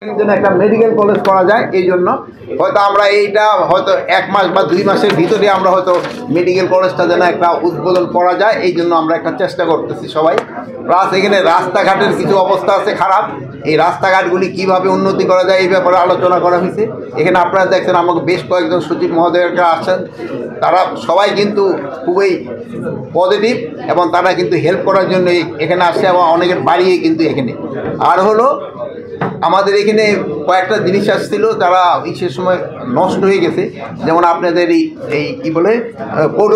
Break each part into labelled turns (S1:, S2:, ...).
S1: জন্য একটা medical college করা যায়, এই জন্য হয়তো আমরা এইটা হয়তো 1 মাস বা 2 মাসের ভিতরে আমরা হয়তো মেডিকেল কলেজটা যেন একটা উদ্বোধন করা যায়, এই জন্য আমরা একটা চেষ্টা করতেছি সবাই। প্লাস এখানে রাস্তাঘাটের কিছু অবস্থা আছে খারাপ, এই রাস্তাঘাটগুলি কীভাবে উন্নতি করা যায় এই ব্যাপারে আলোচনা করা হয়েছে। এখানে আপনারা দেখছেন আমাকে বেশ কয়েকজন সচিব মহোদয়রা আসছেন, তারা সবাই কিন্তু খুবই পজিটিভ এবং তারা কিন্তু হেল্প করার জন্য এখানে আসছে এবং অনেকের বাড়িয়ে কিন্তু এখানে। আর হলো আমাদের এখানে কয়েকটা জিনিস আসছিল তারা সে সময় নষ্ট হয়ে গেছে, যেমন আপনাদের এই কী বলে পৌর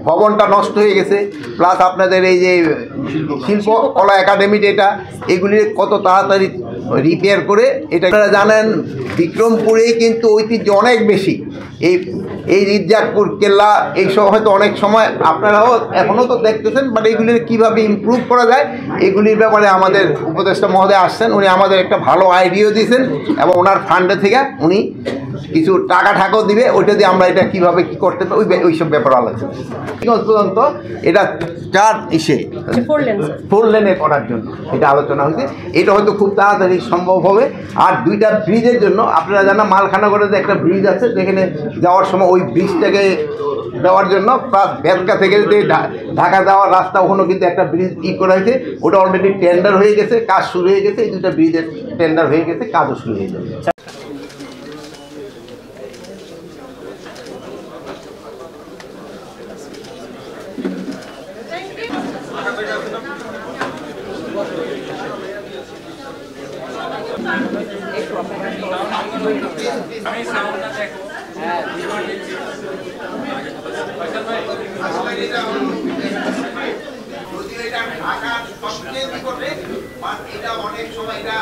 S1: ভবনটা নষ্ট হয়ে গেছে, প্লাস আপনাদের এই যে শিল্পকলা একাডেমি যেটা, এগুলি কত তাড়াতাড়ি রিপেয়ার করে এটা। আপনারা জানেন বিক্রমপুরেই কিন্তু ঐতিহ্য অনেক বেশি, এই রিজাকপুর কেল্লা এইসব হয়তো অনেক সময় আপনারাও এখনও তো দেখতেছেন, বাট এইগুলির কীভাবে ইমপ্রুভ করা যায় এগুলির ব্যাপারে আমাদের উপদেষ্টা মহোদয় আসছেন, উনি আমাদের একটা ভালো আইডিয়াও দিয়েছেন এবং ওনার ফান্ডে থেকে উনি কিছু টাকা ঠাকাও দিবে, ওইটা দিয়ে আমরা এটা কীভাবে কী করতে পারি ওইসব ব্যাপারে আলোচনা পর্যন্ত এটা 4 লেনে করার জন্য এটা আলোচনা হয়েছে। এটা হয়তো খুব তাড়াতাড়ি সম্ভব হবে। আর 2টা ব্রিজের জন্য আপনারা জানেন মালখানাগড়ে যে একটা ব্রিজ আছে, যেখানে যাওয়ার সময় ওই ব্রিজটাকে দেওয়ার জন্য প্লাস বেদকা থেকে যে ঢাকা যাওয়ার রাস্তা ওখানেও কিন্তু একটা ব্রিজ করা হয়েছে, ওটা অলরেডি টেন্ডার হয়ে গেছে, কাজ শুরু হয়ে গেছে। এই 2টা ব্রিজের টেন্ডার হয়ে গেছে, কাজও শুরু হয়ে যাবে। এটা অনেক সময় এটা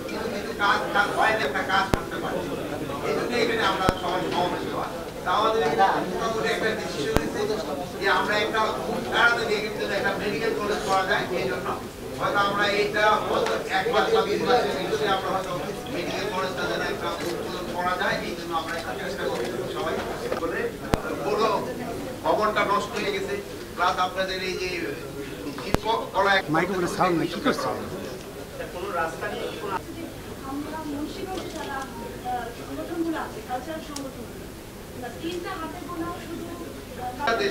S1: কিছু কিছু কাজ হয় না, একটা কাজ করতে পারে, এই জন্য এখানে আমরা সবাই সমাবেশ হওয়া। আমাদের মোটামুটি একটা ডিসিশন হয়েছে যে আমরা একটা খুব তাড়াতাড়ি এখানে একটা মেডিকেল কলেজ করা যায়, এই জন্য হয়তো আমরা এইটা 1 মাস বা 2 মাসের ভিতরে আমরা হয়তো মেডিকেল কলেজটা যেন একটা উদ্বোধন করা যায়, এই জন্য আমরা একটা চেষ্টা করছি সবাই করে। পুরো ভবনটা নষ্ট হয়ে গেছে, প্লাস আপনাদের এই যে শিল্পকলা মাইক্রোফোনের সাউন্ড কি করছে কোনো রাস্তা নেই। আমরা মুন্সিগঞ্জে যারা সংগঠনগুলো আছে, কালচারাল সংগঠনগুলো, তিনটা হাতে গোনা শুধু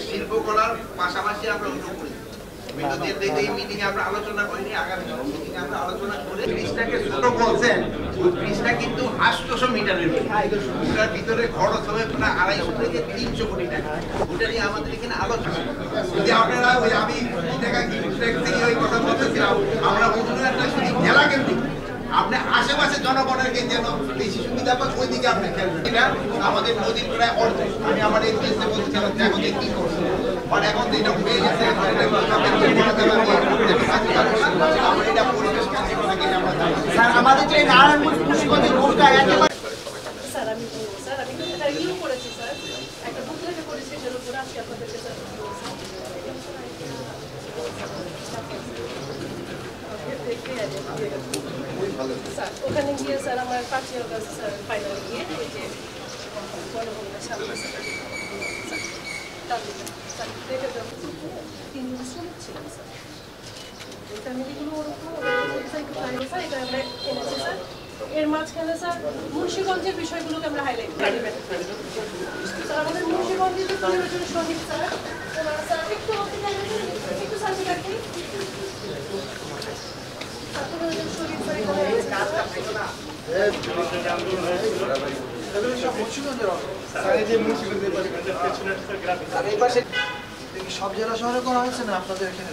S1: শিল্পকলার পাশাপাশি আমরা অন্য করি। এই মিটিংয়ে আমরা আলোচনা করিনি, আগামী মিটিংয়ে আমরা আলোচনা করে ব্রিজটাকে ছোট বলছেন, ওই ব্রিজটা কিন্তু 800 মিটারের, ওটার ভিতরে খরচ হবে প্রায় 250 থেকে 300 কোটি টাকা। ওটা নিয়ে আমাদের এখানে আলোচনা যদি আপনারা ওই আমি ওই কথা বলতেছিলাম, আমরা অন্য একটা শুধু জেলা কেন্দ্রিক আপনি আশেপাশে জনগণেরকে যেন বেশি সুবিধা পান ওই দিকে আপনি খেলবেন। এটা আমাদের নদীর প্রায় অর্ধেক। আমি আমার এই দেশে বলছিলাম যে এখন কি করছে, আর এখন তো এটা হয়ে গেছে, এখন এটা আমরা এটা পরিবেশ স্যার আমাদের যে নারায়ণপুর মুন্সিগঞ্জের রোডটা একেবারে স্যার আমি এটা রিভিউ করেছি স্যার, একটা বুক লেখা করেছি এর উপর আজকে আপনাদেরকে স্যার স্যার ওখানে গিয়ে স্যার আমার পার্সিয়াল কাজ স্যার ফাইনাল গিয়ে এই যে গণভবনের সামনে স্যার দেখে যাবো 3 দিন শ্রমিক ছিলাম স্যার, ওই ফ্যামিলিগুলো ওরকম এটা আমরা এনেছি স্যার। এর মাঝখানে স্যার মুন্সিগঞ্জের বিষয়গুলোকে আমরা হাইলাইট করি স্যার। আমাদের মুন্সিগঞ্জের যে 15 জন শ্রমিক স্যার, ওনারা স্যার একটু একটু সাথে রাখি
S2: সব জেলা শহরে করা হয়েছে না আপনাদের এখানে?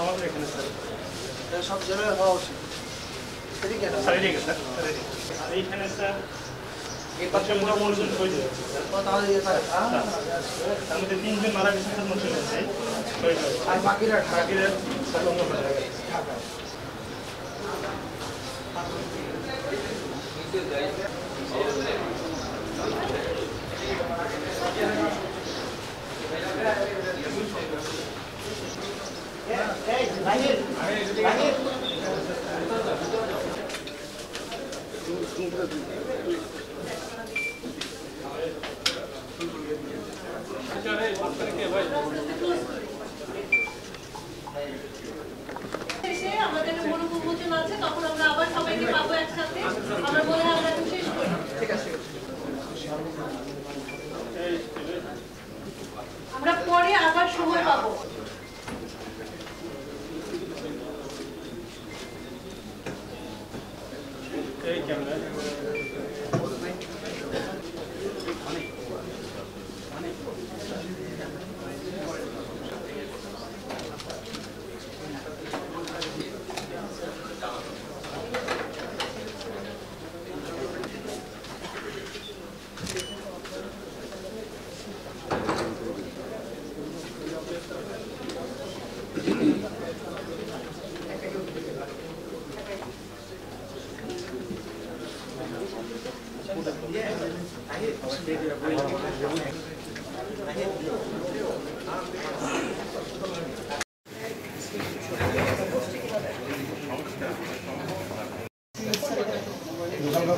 S3: আমাদের এখানে স্যার
S2: সব জেলায় হওয়া উচিত।
S3: এইখানে স্যার এই পাশে মোটামুটি হয়ে যাচ্ছে স্যার, তার মধ্যে 3 জন মারা গেছে স্যার মুন্সিগঞ্জে,
S2: আর বাকিরা
S3: স্যার অন্য জায়গায়
S2: ঢাকা।
S4: আমাদের মনোবুদ্ধি আছে, তখন আমরা আবার সবাইকে পাবো একসাথে।
S3: এই ক্যামেরা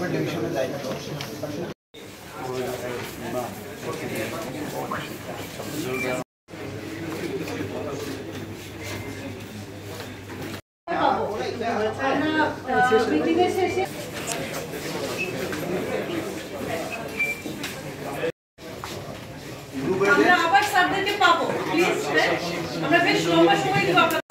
S2: ডিভিশনে দায়িত্ব
S4: আমরা আবার স্যারদেরকে পাবো প্লিজ আমরা বেশ লম্বা সময় দিব